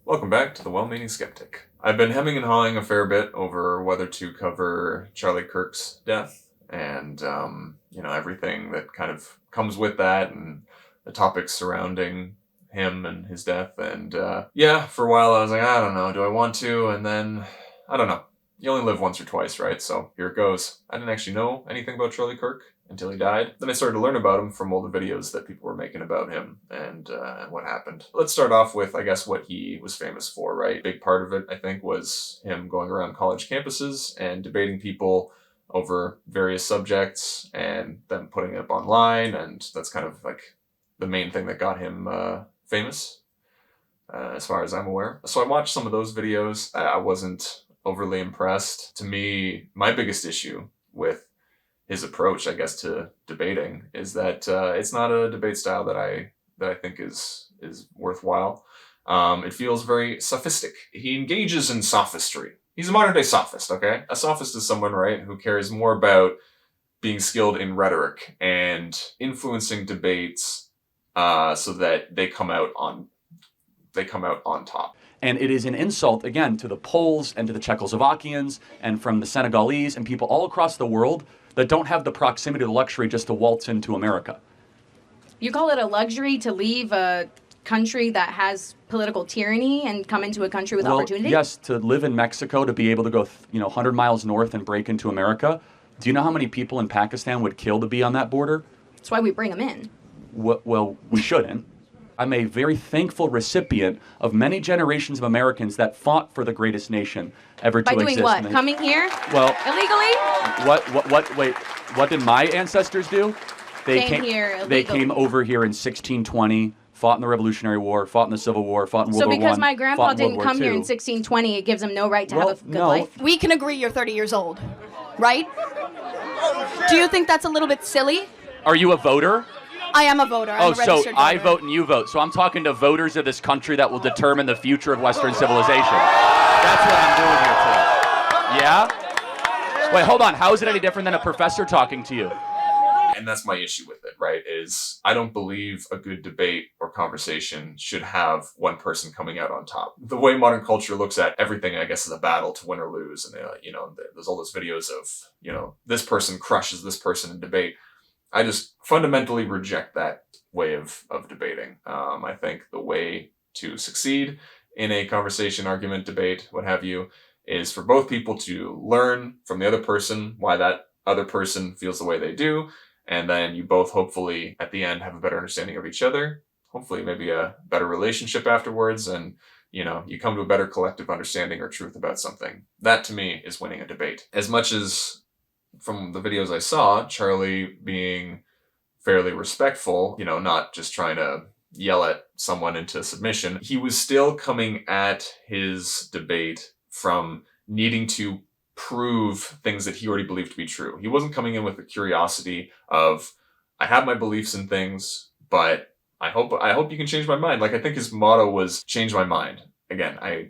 Welcome back to The Well-Meaning Skeptic. I've been hemming and hawing a fair bit over whether to cover Charlie Kirk's death and, everything that kind of comes with that and the topics surrounding him and his death. And, for a while I was like, I don't know, do I want to? And then, I don't know. You only live once or twice, right? So here it goes. I didn't actually know anything about Charlie Kirk until he died. Then I started to learn about him from all the videos that people were making about him and what happened. Let's start off with, I guess, what he was famous for, right? Big part of it, I think, was him going around college campuses and debating people over various subjects and then putting it up online. And that's kind of like the main thing that got him famous, as far as I'm aware. So I watched some of those videos. I wasn't overly impressed. To me, my biggest issue with his approach, I guess, to debating is that it's not a debate style that I think is worthwhile. It feels very sophistic. He engages in sophistry. He's a modern day sophist, okay? A sophist is someone, right, who cares more about being skilled in rhetoric and influencing debates so that they come out on top. And it is an insult, again, to the Poles and to the Czechoslovakians and from the Senegalese and people all across the world that don't have the proximity or the luxury just to waltz into America. You call it a luxury to leave a country that has political tyranny and come into a country with opportunity? Yes, to live in Mexico, to be able to go 100 miles north and break into America. Do you know how many people in Pakistan would kill to be on that border? That's why we bring them in. Well, we shouldn't. I'm a very thankful recipient of many generations of Americans that fought for the greatest nation ever to exist. By doing what? Coming here? Well, illegally? Wait, what did my ancestors do? They came here illegally. They came over here in 1620, fought in the Revolutionary War, fought in the Civil War, fought in World War I. So because my grandpa didn't come here in 1620, it gives him no right to have a good life? We can agree you're 30 years old, right? Do you think that's a little bit silly? Are you a voter? I am a voter. I'm a registered voter. I vote and you vote. So I'm talking to voters of this country that will determine the future of Western civilization. That's what I'm doing here today. Yeah? Wait, hold on. How is it any different than a professor talking to you? And that's my issue with it, right? Is I don't believe a good debate or conversation should have one person coming out on top. The way modern culture looks at everything, I guess, is a battle to win or lose. And, there's all those videos of, this person crushes this person in debate. I just fundamentally reject that way of debating. I think the way to succeed in a conversation, argument, debate, what have you, is for both people to learn from the other person why that other person feels the way they do, and then you both hopefully at the end have a better understanding of each other, hopefully maybe a better relationship afterwards, and you come to a better collective understanding or truth about something. That to me is winning a debate. As much as from the videos I saw, Charlie being fairly respectful, not just trying to yell at someone into submission, he was still coming at his debate from needing to prove things that he already believed to be true. He wasn't coming in with the curiosity of, I have my beliefs in things, but I hope you can change my mind. Like, I think his motto was change my mind. Again, I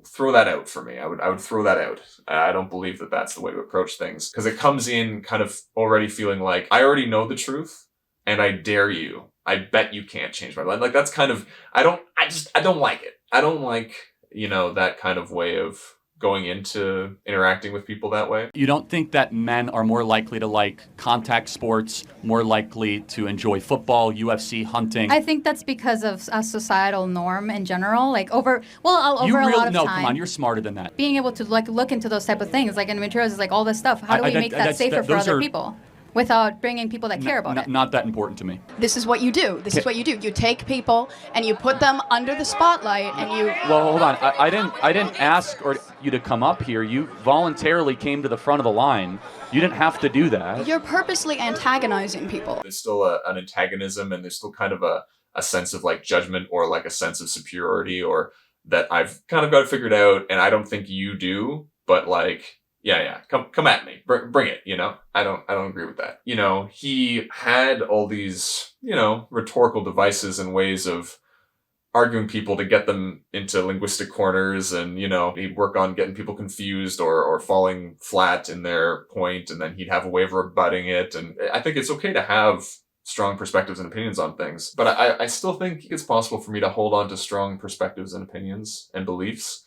throw that out for me. I would throw that out. I don't believe that that's the way to approach things, because it comes in kind of already feeling like I already know the truth and I dare you. I bet you can't change my mind. Like, that's kind of, I don't like it. I don't like, that kind of way of going into interacting with people that way. You don't think that men are more likely to like contact sports, more likely to enjoy football, UFC, hunting? I think that's because of a societal norm in general. Like over a lot of time. No, come on, you're smarter than that. Being able to look into those type of things, like endometriosis, is like all this stuff. How do we make that safer for other people without bringing people that care about it? Not that important to me. This is what you do. This is what you do. You take people and you put them under the spotlight and you... Well, hold on. I didn't ask you to come up here. You voluntarily came to the front of the line. You didn't have to do that. You're purposely antagonizing people. There's still an antagonism, and there's still kind of a sense of like judgment or like a sense of superiority, or that I've kind of got it figured out and I don't think you do, but like, yeah, come at me, bring it, I don't agree with that. He had all these, rhetorical devices and ways of arguing people to get them into linguistic corners, and, he'd work on getting people confused or falling flat in their point, and then he'd have a way of rebutting it. And I think it's okay to have strong perspectives and opinions on things. But I still think it's possible for me to hold on to strong perspectives and opinions and beliefs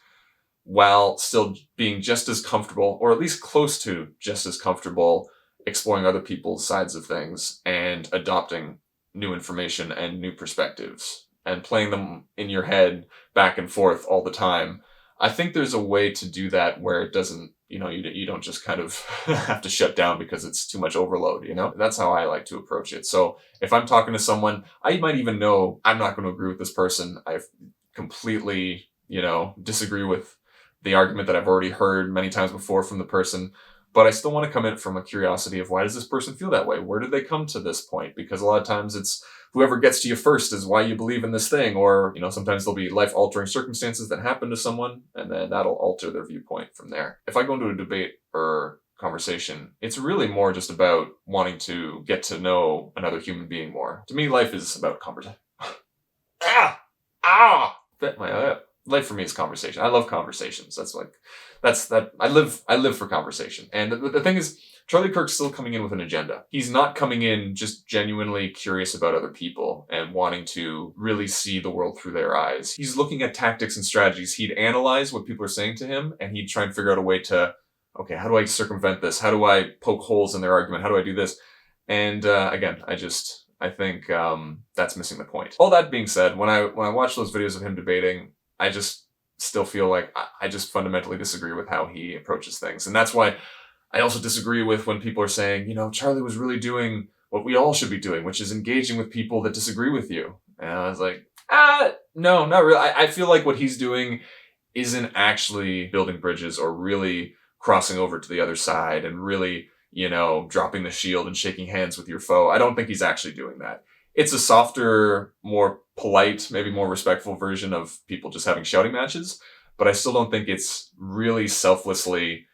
while still being just as comfortable, or at least close to just as comfortable, exploring other people's sides of things and adopting new information and new perspectives and playing them in your head back and forth all the time. I think there's a way to do that where it doesn't, you don't just kind of have to shut down because it's too much overload, That's how I like to approach it. So if I'm talking to someone, I might even know I'm not going to agree with this person. I completely, disagree with the argument that I've already heard many times before from the person, but I still want to come in from a curiosity of why does this person feel that way? Where did they come to this point? Because a lot of times it's whoever gets to you first is why you believe in this thing. Or, sometimes there'll be life-altering circumstances that happen to someone, and then that'll alter their viewpoint from there. If I go into a debate or conversation, it's really more just about wanting to get to know another human being more. To me, life is about conversation. Bit my eye up. Life for me is conversation. I love conversations. I live for conversation. And the thing is, Charlie Kirk's still coming in with an agenda. He's not coming in just genuinely curious about other people and wanting to really see the world through their eyes. He's looking at tactics and strategies. He'd analyze what people are saying to him, and he'd try and figure out a way to, okay, how do I circumvent this? How do I poke holes in their argument? How do I do this? And again, I think that's missing the point. All that being said, when I watch those videos of him debating, I just still feel like I just fundamentally disagree with how he approaches things. And that's why I also disagree with when people are saying, Charlie was really doing what we all should be doing, which is engaging with people that disagree with you. And I was like, no, not really. I feel like what he's doing isn't actually building bridges or really crossing over to the other side and really, dropping the shield and shaking hands with your foe. I don't think he's actually doing that. It's a softer, more polite, maybe more respectful version of people just having shouting matches, but I still don't think it's really selflessly,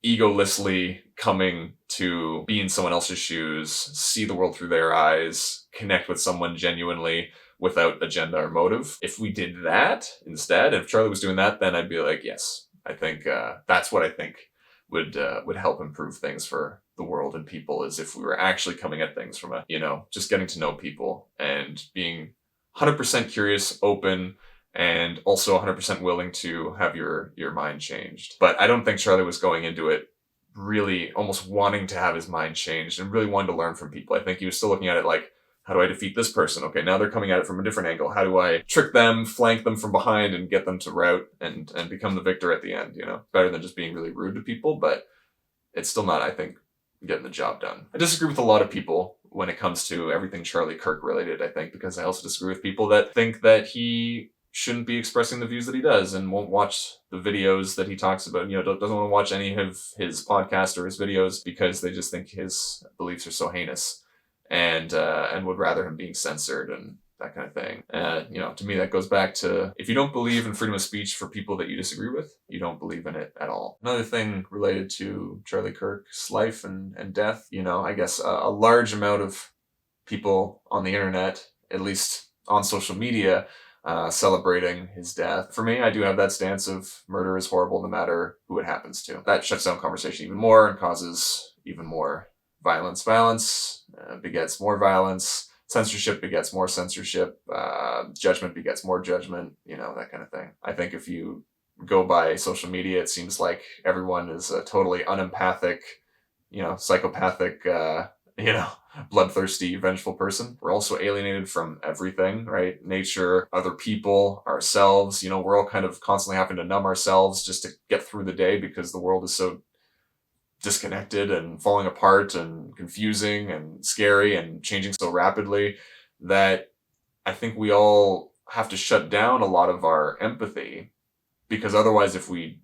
egolessly coming to be in someone else's shoes, see the world through their eyes, connect with someone genuinely without agenda or motive. If we did that instead, if Charlie was doing that, then I'd be like, yes, I think that's what I think would help improve things for the world and people, is if we were actually coming at things from a, just getting to know people and being 100% curious, open, and also 100% willing to have your mind changed. But I don't think Charlie was going into it really almost wanting to have his mind changed and really wanting to learn from people. I think he was still looking at it like, how do I defeat this person? Okay, now they're coming at it from a different angle. How do I trick them, flank them from behind, and get them to rout and become the victor at the end, Better than just being really rude to people, but it's still not, I think, getting the job done. I disagree with a lot of people when it comes to everything Charlie Kirk related, I think, because I also disagree with people that think that he shouldn't be expressing the views that he does and won't watch the videos that he talks about, doesn't want to watch any of his podcast or his videos because they just think his beliefs are so heinous and would rather him being censored and that kind of thing. To me, that goes back to, if you don't believe in freedom of speech for people that you disagree with, you don't believe in it at all. Another thing related to Charlie Kirk's life and death, I guess a large amount of people on the internet, at least on social media, celebrating his death. For me, I do have that stance of murder is horrible no matter who it happens to. That shuts down conversation even more and causes even more violence. Violence begets more violence. Censorship begets more censorship. Judgment begets more judgment. That kind of thing. I think if you go by social media, it seems like everyone is a totally unempathic, psychopathic, bloodthirsty, vengeful person. We're also alienated from everything, right? Nature, other people, ourselves. We're all kind of constantly having to numb ourselves just to get through the day because the world is so disconnected and falling apart and confusing and scary and changing so rapidly that I think we all have to shut down a lot of our empathy, because otherwise if we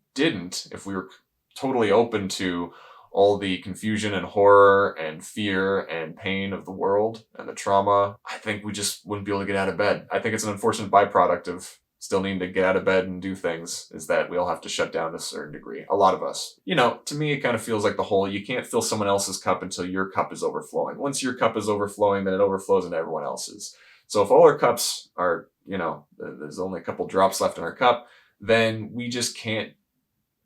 were totally open to all the confusion and horror and fear and pain of the world and the trauma, I think we just wouldn't be able to get out of bed. I think it's an unfortunate byproduct of still needing to get out of bed and do things, is that we all have to shut down to a certain degree. A lot of us. To me, it kind of feels like the whole, you can't fill someone else's cup until your cup is overflowing. Once your cup is overflowing, then it overflows into everyone else's. So if all our cups are, there's only a couple drops left in our cup, then we just can't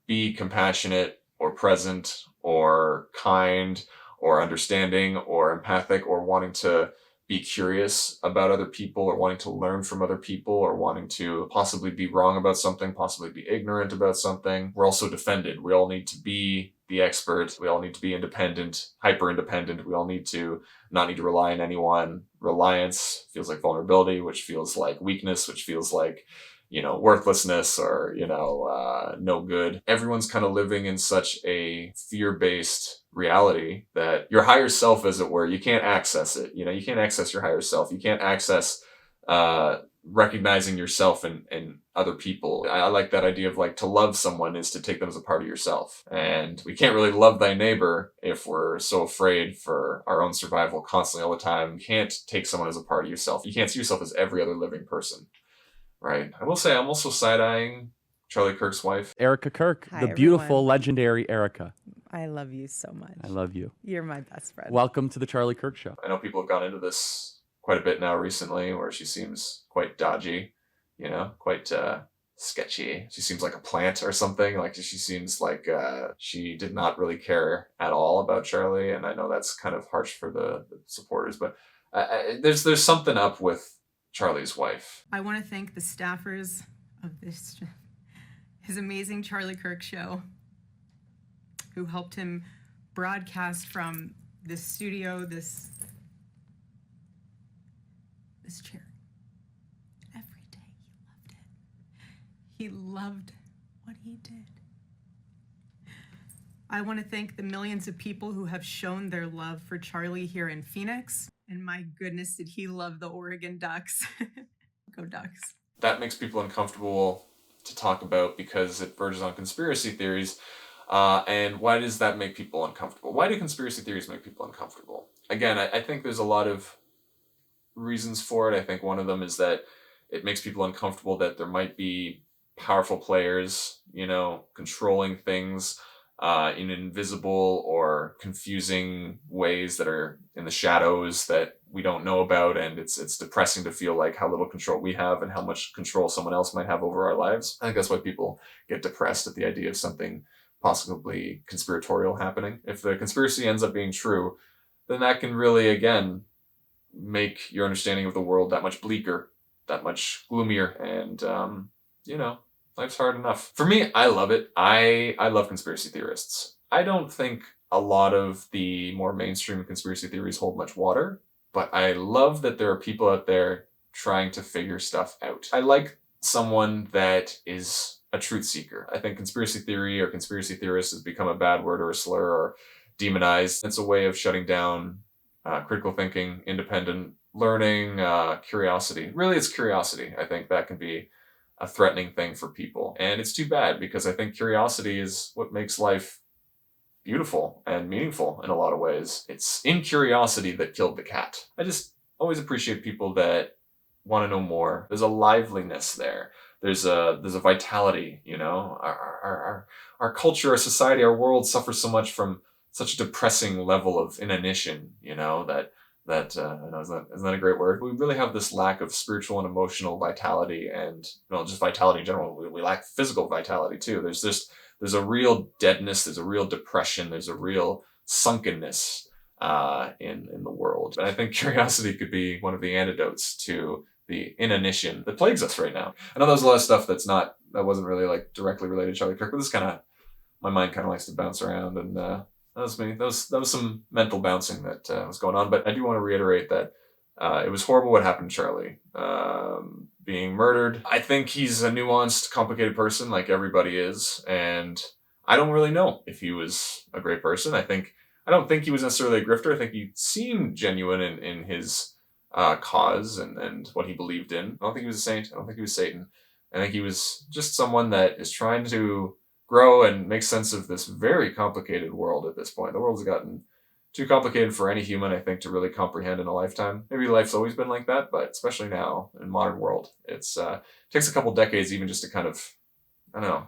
be compassionate or present or kind or understanding or empathic or wanting to be curious about other people or wanting to learn from other people or wanting to possibly be wrong about something, possibly be ignorant about something. We're also defended. We all need to be the expert. We all need to be independent, hyper independent. We all need to not need to rely on anyone. Reliance feels like vulnerability, which feels like weakness, which feels like, worthlessness or, no good. Everyone's kind of living in such a fear-based reality that your higher self, as it were, you can't access it. You can't access your higher self. You can't access recognizing yourself in other people. I like that idea of like to love someone is to take them as a part of yourself. And we can't really love thy neighbor if we're so afraid for our own survival constantly all the time. You can't take someone as a part of yourself. You can't see yourself as every other living person. Right. I will say I'm also side-eyeing Charlie Kirk's wife. Erika Kirk, Hi, the beautiful, everyone. legendary Erika. I love you so much. I love you. You're my best friend. Welcome to the Charlie Kirk Show. I know people have gone into this quite a bit now recently where she seems quite dodgy, quite sketchy. She seems like a plant or something. Like she seems like she did not really care at all about Charlie. And I know that's kind of harsh for the supporters, but there's something up with Charlie's wife. I want to thank the staffers of his amazing Charlie Kirk show who helped him broadcast from this studio, this chair. Every day he loved what he did. I want to thank the millions of people who have shown their love for Charlie here in Phoenix. And my goodness, did he love the Oregon Ducks. Go Ducks. That makes people uncomfortable to talk about because it verges on conspiracy theories. And why does that make people uncomfortable? Why do conspiracy theories make people uncomfortable? Again, I think there's a lot of reasons for it. I think one of them is that it makes people uncomfortable that there might be powerful players, controlling things in invisible or confusing ways that are in the shadows that we don't know about. And it's depressing to feel like how little control we have and how much control someone else might have over our lives. I think that's why people get depressed at the idea of something possibly conspiratorial happening. If the conspiracy ends up being true, then that can really, again, make your understanding of the world that much bleaker, that much gloomier. And, life's hard enough. For me, I love it. I love conspiracy theorists. I don't think a lot of the more mainstream conspiracy theories hold much water, but I love that there are people out there trying to figure stuff out. I like someone that is a truth seeker. I think conspiracy theory or conspiracy theorist has become a bad word or a slur or demonized. It's a way of shutting down critical thinking, independent learning, curiosity. Really, it's curiosity. I think that can be a threatening thing for people. And it's too bad because I think curiosity is what makes life beautiful and meaningful in a lot of ways. It's in curiosity that killed the cat. I just always appreciate people that want to know more. There's a liveliness there. There's a vitality, Our culture, our society, our world suffers so much from such a depressing level of inanition, that I know, isn't that a great word? We really have this lack of spiritual and emotional vitality and, just vitality in general. We lack physical vitality too. There's a real deadness, there's a real depression, there's a real sunkenness in the world. But I think curiosity could be one of the antidotes to the inanition that plagues us right now. I know there's a lot of stuff that wasn't really like directly related to Charlie Kirk, but this my mind kind of likes to bounce around, and that was me. That was some mental bouncing that was going on. But I do want to reiterate that it was horrible what happened to Charlie. Being murdered. I think he's a nuanced, complicated person like everybody is. And I don't really know if he was a great person. I don't think he was necessarily a grifter. I think he seemed genuine in his cause and what he believed in. I don't think he was a saint. I don't think he was Satan. I think he was just someone that is trying to grow and make sense of this very complicated world at this point. The world's gotten too complicated for any human, I think, to really comprehend in a lifetime. Maybe life's always been like that, but especially now in modern world, it takes a couple decades even just to kind of,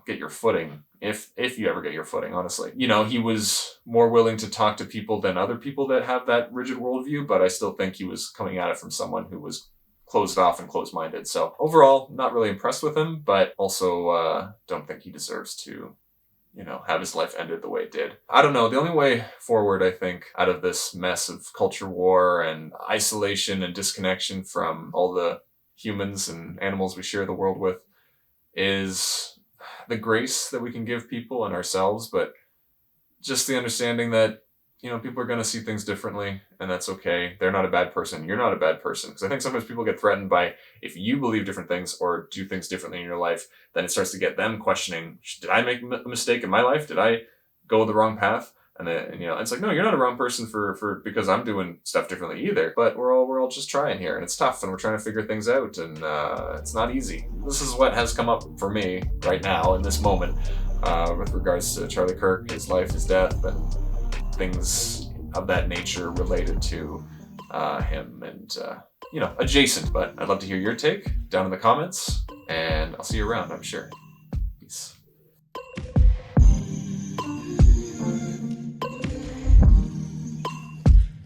get your footing, if you ever get your footing, honestly. He was more willing to talk to people than other people that have that rigid worldview, but I still think he was coming at it from someone who was closed off and closed-minded. So overall, not really impressed with him, but also don't think he deserves to, have his life ended the way it did. I don't know. The only way forward, I think, out of this mess of culture war and isolation and disconnection from all the humans and animals we share the world with is the grace that we can give people and ourselves, but just the understanding that people are going to see things differently, and that's okay. They're not a bad person. You're not a bad person. Because I think sometimes people get threatened by, if you believe different things or do things differently in your life, then it starts to get them questioning, did I make a mistake in my life? Did I go the wrong path? And then, it's like, no, you're not a wrong person for because I'm doing stuff differently either. But we're all just trying here, and it's tough, and we're trying to figure things out, and it's not easy. This is what has come up for me right now in this moment with regards to Charlie Kirk, his life, his death, and things of that nature related to him and, adjacent. But I'd love to hear your take down in the comments, and I'll see you around, I'm sure.